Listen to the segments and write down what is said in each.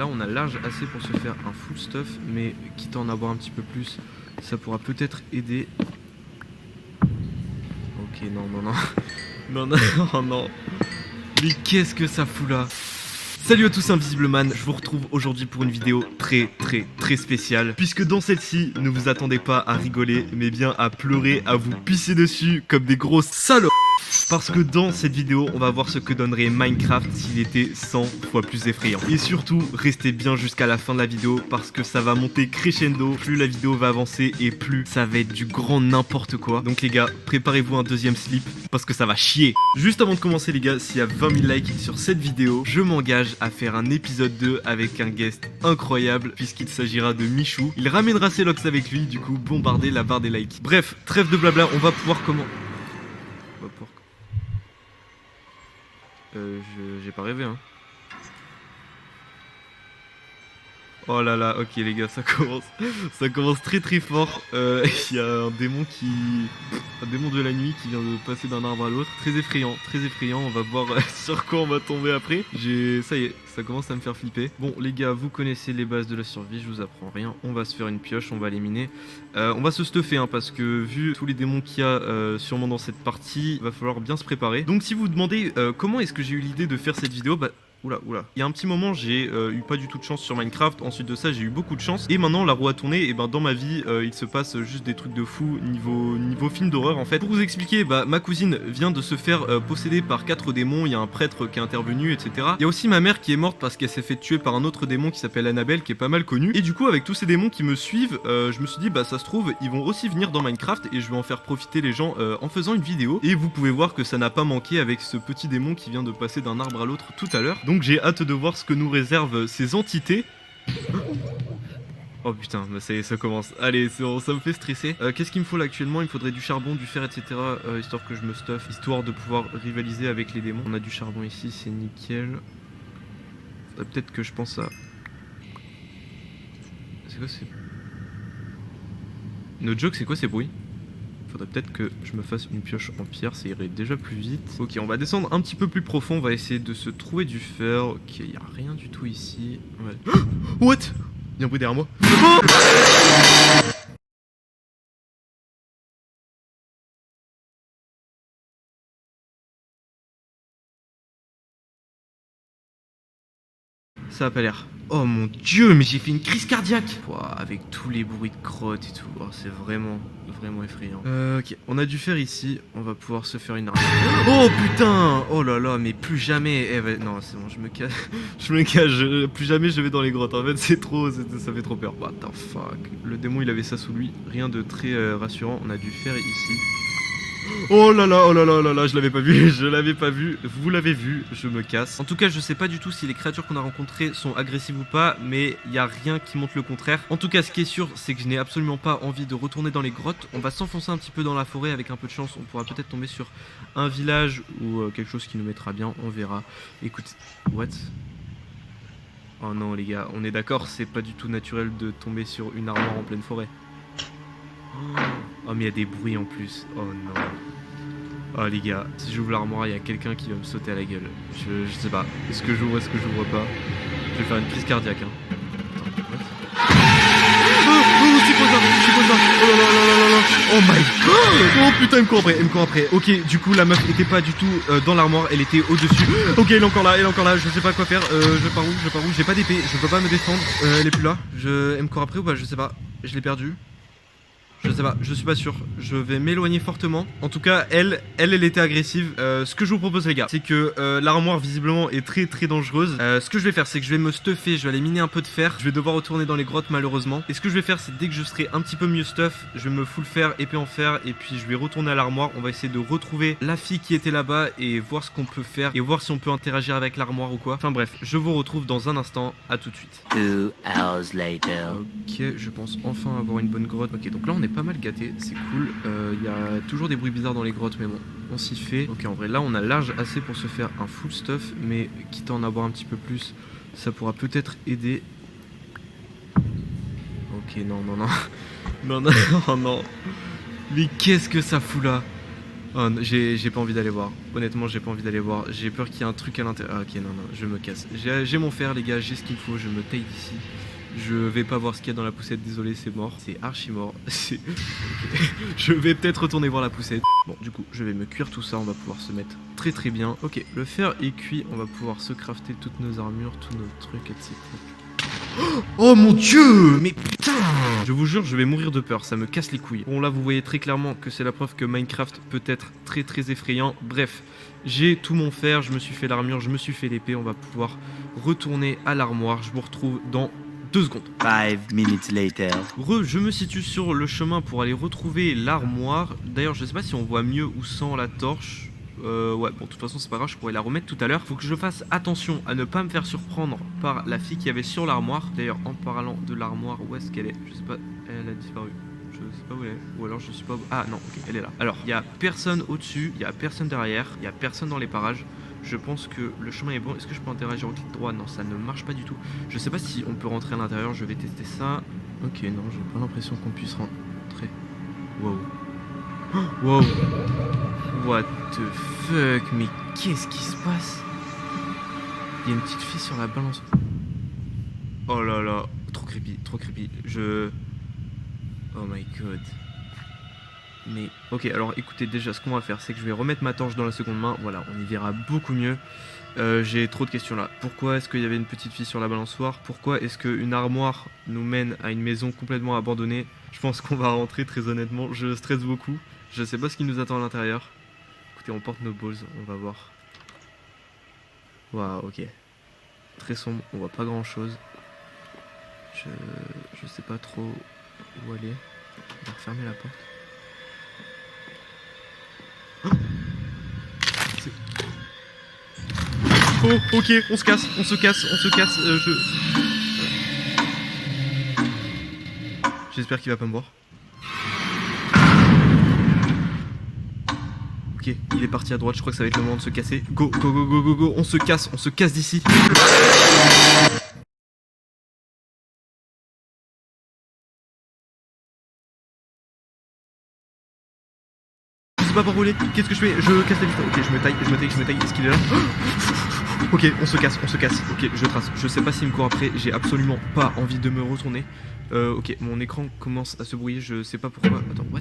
là on a large assez pour se faire un full stuff, mais quitte à en avoir un petit peu plus, ça pourra peut-être aider. Ok, non, non, non. Non, non, oh non. Mais qu'est-ce que ça fout là? Salut à tous Invisible Man, je vous retrouve aujourd'hui pour une vidéo très spéciale. Puisque dans celle-ci, ne vous attendez pas à rigoler, mais bien à pleurer, à vous pisser dessus comme des grosses salopes. Parce que dans cette vidéo, on va voir ce que donnerait Minecraft s'il était 100 fois plus effrayant. Et surtout, restez bien jusqu'à la fin de la vidéo parce que ça va monter crescendo. Plus la vidéo va avancer et plus ça va être du grand n'importe quoi. Donc les gars, préparez-vous un deuxième slip parce que ça va chier. Juste avant de commencer les gars, s'il y a 20 000 likes sur cette vidéo, je m'engage à faire un épisode 2 avec un guest incroyable puisqu'il s'agira de Michou. Il ramènera ses locks avec lui, du coup bombarder la barre des likes. Bref, trêve de blabla, on va pouvoir j'ai pas rêvé hein. Oh là là, ok les gars, ça commence très fort. Il y a un démon de la nuit qui vient de passer d'un arbre à l'autre. Très effrayant. On va voir sur quoi on va tomber après. Ça y est, ça commence à me faire flipper. Bon les gars, vous connaissez les bases de la survie, je vous apprends rien. On va se faire une pioche, on va les miner. On va se stuffer hein, parce que vu tous les démons qu'il y a sûrement dans cette partie, il va falloir bien se préparer. Donc si vous vous demandez comment est-ce que j'ai eu l'idée de faire cette vidéo, bah oula. Il y a un petit moment, j'ai eu pas du tout de chance sur Minecraft. Ensuite de ça, j'ai eu beaucoup de chance. Et maintenant, la roue a tourné. Et ben, dans ma vie, il se passe juste des trucs de fou niveau film d'horreur en fait. Pour vous expliquer, bah, ma cousine vient de se faire posséder par 4 démons. Il y a un prêtre qui est intervenu, etc. Il y a aussi ma mère qui est morte parce qu'elle s'est fait tuer par un autre démon qui s'appelle Annabelle, qui est pas mal connu. Et du coup, avec tous ces démons qui me suivent, je me suis dit, bah, ça se trouve, ils vont aussi venir dans Minecraft et je vais en faire profiter les gens en faisant une vidéo. Et vous pouvez voir que ça n'a pas manqué avec ce petit démon qui vient de passer d'un arbre à l'autre tout à l'heure. Donc j'ai hâte de voir ce que nous réservent ces entités. Oh putain, bah ça y est, ça commence. Allez, ça me fait stresser. Qu'est-ce qu'il me faut là actuellement? Il me faudrait du charbon, du fer, etc. Histoire que je me stuff, histoire de pouvoir rivaliser avec les démons. On a du charbon ici, c'est nickel. Faudrait peut-être que je pense à... C'est quoi ces... No joke, c'est quoi ces bruits? Faudrait peut-être que je me fasse une pioche en pierre, ça irait déjà plus vite. Ok, on va descendre un petit peu plus profond, on va essayer de se trouver du fer. Ok, y a rien du tout ici. Ouais. What? Il y a un bruit derrière moi. Oh, ça a pas l'air. Oh mon dieu, mais j'ai fait une crise cardiaque. Ouah, avec tous les bruits de crottes et tout. Oh, c'est vraiment effrayant. Ok, on a du fer ici. On va pouvoir se faire une arme. Oh putain. Oh là là, mais plus jamais. Non, c'est bon, je me cache. Je me cache. Plus jamais je vais dans les grottes. En fait, c'est trop. Ça fait trop peur. What the fuck. Le démon, il avait ça sous lui. Rien de très rassurant. On a du fer ici. Oh là là, je l'avais pas vu, vous l'avez vu, je me casse. En tout cas, je sais pas du tout si les créatures qu'on a rencontrées sont agressives ou pas, mais il y a rien qui montre le contraire. En tout cas, ce qui est sûr, c'est que je n'ai absolument pas envie de retourner dans les grottes. On va s'enfoncer un petit peu dans la forêt, avec un peu de chance, on pourra peut-être tomber sur un village ou quelque chose qui nous mettra bien, on verra. Écoute, what? Oh non les gars, on est d'accord, c'est pas du tout naturel de tomber sur une armoire en pleine forêt. Oh mais il y a des bruits en plus. Oh non. Oh les gars, si j'ouvre l'armoire, il y a quelqu'un qui va me sauter à la gueule. Je sais pas. Est-ce que j'ouvre, est-ce que j'ouvre pas? Je vais faire une crise cardiaque hein. Attends, what? Oh c'est quoi ça? Oh là là là là là. Oh my god. Oh putain, il me court après. Ok, du coup la meuf était pas du tout dans l'armoire, elle était au-dessus. Ok, elle est encore là, je sais pas quoi faire. Je pars où? J'ai pas d'épée, je peux pas me défendre. Elle est plus là. Elle me court après ou pas? Je sais pas. Je l'ai perdue. Je sais pas, je suis pas sûr. Je vais m'éloigner fortement. En tout cas, elle était agressive. Ce que je vous propose, les gars, c'est que l'armoire, visiblement, est très dangereuse. Ce que je vais faire, c'est que je vais me stuffer. Je vais aller miner un peu de fer. Je vais devoir retourner dans les grottes, malheureusement. Et ce que je vais faire, c'est dès que je serai un petit peu mieux stuff, je vais me full fer, épée en fer. Et puis, je vais retourner à l'armoire. On va essayer de retrouver la fille qui était là-bas et voir ce qu'on peut faire. Et voir si on peut interagir avec l'armoire ou quoi. Enfin bref, je vous retrouve dans un instant. À tout de suite. 2 hours later. Ok, je pense enfin avoir une bonne grotte. Ok, donc là, on est pas mal gâté, c'est cool. Il y a toujours des bruits bizarres dans les grottes, mais bon, on s'y fait. Ok, en vrai, là, on a large assez pour se faire un full stuff, mais quitte à en avoir un petit peu plus, ça pourra peut-être aider. Ok, non. Non, oh non. Mais qu'est-ce que ça fout là? Oh, j'ai pas envie d'aller voir. Honnêtement, j'ai pas envie d'aller voir. J'ai peur qu'il y ait un truc à l'intérieur. Ah, ok, non, non, je me casse. J'ai mon fer, les gars, j'ai ce qu'il me faut. Je me taille d'ici. Je vais pas voir ce qu'il y a dans la poussette. Désolé, c'est mort. C'est archi mort. Ok. Je vais peut-être retourner voir la poussette. Bon, du coup, je vais me cuire tout ça. On va pouvoir se mettre très très bien. Ok, le fer est cuit. On va pouvoir se crafter toutes nos armures, tous nos trucs, etc. Oh mon dieu! Mais putain! Je vous jure, je vais mourir de peur, ça me casse les couilles. Bon là, vous voyez très clairement que c'est la preuve que Minecraft peut être très très effrayant. Bref, j'ai tout mon fer, je me suis fait l'armure, je me suis fait l'épée. On va pouvoir retourner à l'armoire. Je vous retrouve dans 2 secondes. 5 minutes later. Je me situe sur le chemin pour aller retrouver l'armoire. D'ailleurs, je sais pas si on voit mieux ou sans la torche. Ouais, bon, de toute façon, c'est pas grave, je pourrais la remettre tout à l'heure. Faut que je fasse attention à ne pas me faire surprendre par la fille qui avait sur l'armoire. D'ailleurs, en parlant de l'armoire, où est-ce qu'elle est? Je sais pas, elle a disparu. Je sais pas où elle est. Ou alors, je suis pas. Ah non, ok, elle est là. Alors, il y a personne au-dessus, il y a personne derrière, il y a personne dans les parages. Je pense que le chemin est bon. Est-ce que je peux interagir au clic droit? Non, ça ne marche pas du tout. Je sais pas si on peut rentrer à l'intérieur, je vais tester ça. Ok, non, j'ai pas l'impression qu'on puisse rentrer. Wow. Wow. What the fuck? Mais qu'est-ce qui se passe? Il y a une petite fille sur la balance. Oh là là. Trop creepy, trop creepy. Oh my god. Mais ok, alors écoutez, déjà ce qu'on va faire, c'est que je vais remettre ma torche dans la seconde main. Voilà, on y verra beaucoup mieux. J'ai trop de questions là. Pourquoi est-ce qu'il y avait une petite fille sur la balançoire? Pourquoi est-ce qu'une armoire nous mène à une maison complètement abandonnée? Je pense qu'on va rentrer, très honnêtement. Je stresse beaucoup. Je sais pas ce qui nous attend à l'intérieur. Écoutez, on porte nos balls, on va voir. Waouh, ok. Très sombre, on voit pas grand chose. Je sais pas trop où aller. On va refermer la porte. Oh, ok, on se casse, on se casse, on se casse. J'espère qu'il va pas me voir. Ok, il est parti à droite, je crois que ça va être le moment de se casser. Go, go, go, go, go, go, on se casse d'ici. Je sais pas par où aller, qu'est-ce que je fais? Je casse la vitre. Ok, je me taille, est-ce qu'il est là? Ok, on se casse. Ok, je trace. Je sais pas s'il me court après, j'ai absolument pas envie de me retourner. Ok, mon écran commence à se brouiller, je sais pas pourquoi. Attends, what?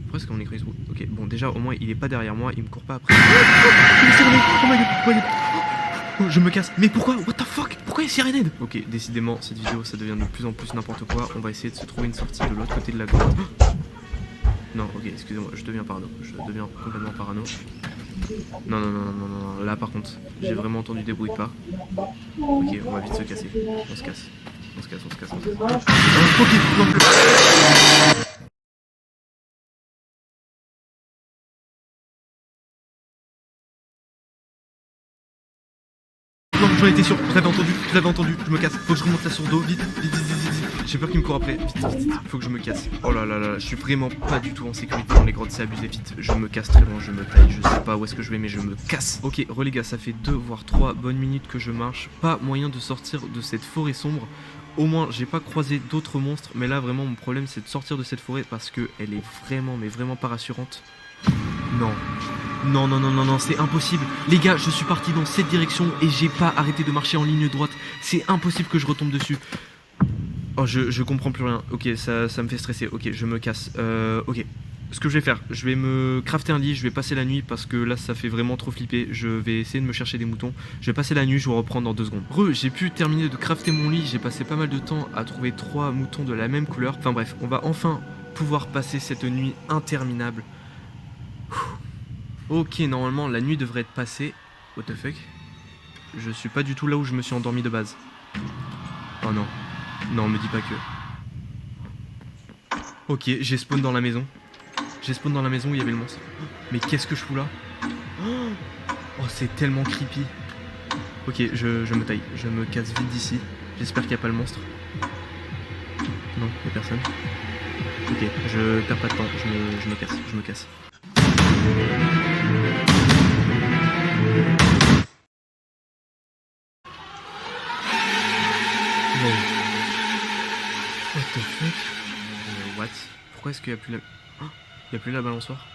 Pourquoi est-ce que mon écran il se brouille? Ok, bon, déjà, au moins, il est pas derrière moi, il me court pas après. Il est siréné. Oh my god, oh, je me casse. Mais pourquoi? What the fuck? Pourquoi il est siréné? Ok, décidément, cette vidéo, ça devient de plus en plus n'importe quoi. On va essayer de se trouver une sortie de l'autre côté de la grotte. Non, ok, excusez-moi, je deviens parano. Je deviens complètement parano. Non, non, non, non, non, non, là par contre, j'ai vraiment entendu des bruits de pas. Ok, on va vite se casser. On se casse. On se casse. Ok, non. Non, j'en étais sûr, je l'avais entendu, je me casse. Faut que je remonte la sourde vite. J'ai peur qu'il me court après. Vite, faut que je me casse. Oh là là là, je suis vraiment pas du tout en sécurité dans les grottes, c'est abusé vite. Je me casse très loin, je me taille, je sais pas où est-ce que je vais, mais je me casse. Ok, les gars, ça fait 2 voire 3 bonnes minutes que je marche. Pas moyen de sortir de cette forêt sombre. Au moins, j'ai pas croisé d'autres monstres, mais là vraiment mon problème c'est de sortir de cette forêt parce que elle est vraiment, mais vraiment pas rassurante. Non. Non, c'est impossible. Les gars, je suis parti dans cette direction et j'ai pas arrêté de marcher en ligne droite. C'est impossible que je retombe dessus. Oh, je comprends plus rien. Ok, ça me fait stresser. Ok, je me casse. Ok. Ce que je vais faire, je vais me crafter un lit, je vais passer la nuit parce que là ça fait vraiment trop flipper. Je vais essayer de me chercher des moutons. Je vais passer la nuit, je vais reprendre dans 2 secondes. J'ai pu terminer de crafter mon lit, j'ai passé pas mal de temps à trouver 3 moutons de la même couleur. Enfin bref, on va enfin pouvoir passer cette nuit interminable. Ok, normalement la nuit devrait être passée. What the fuck? Je suis pas du tout là où je me suis endormi de base. Oh non. Non, me dis pas que. Ok, j'ai spawn dans la maison. J'ai spawn dans la maison où il y avait le monstre. Mais qu'est-ce que je fous là? Oh, c'est tellement creepy. Ok, je me taille. Je me casse vite d'ici. J'espère qu'il n'y a pas le monstre. Non, il n'y a personne. Ok, je perds pas de temps. Je me casse. Wow. What the fuck? What? Pourquoi est-ce qu'il n'y a plus la... Oh, il n'y a plus la balançoire?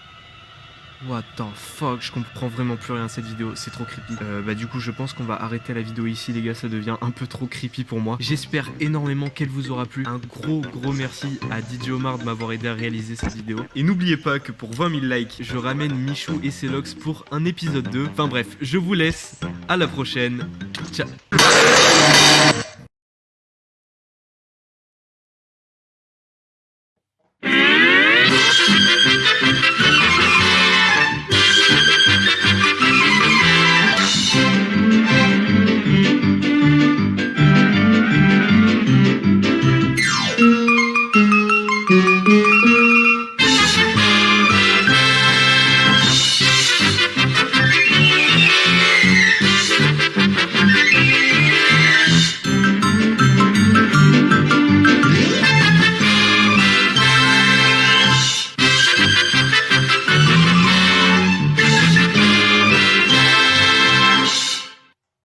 What the fuck, je comprends vraiment plus rien à cette vidéo, c'est trop creepy. Bah du coup je pense qu'on va arrêter la vidéo ici les gars, ça devient un peu trop creepy pour moi. J'espère énormément qu'elle vous aura plu. Un gros merci à DJ Omar de m'avoir aidé à réaliser cette vidéo. Et n'oubliez pas que pour 20 000 likes, je ramène Michou et Celox pour un épisode 2. Enfin bref, je vous laisse, à la prochaine, ciao.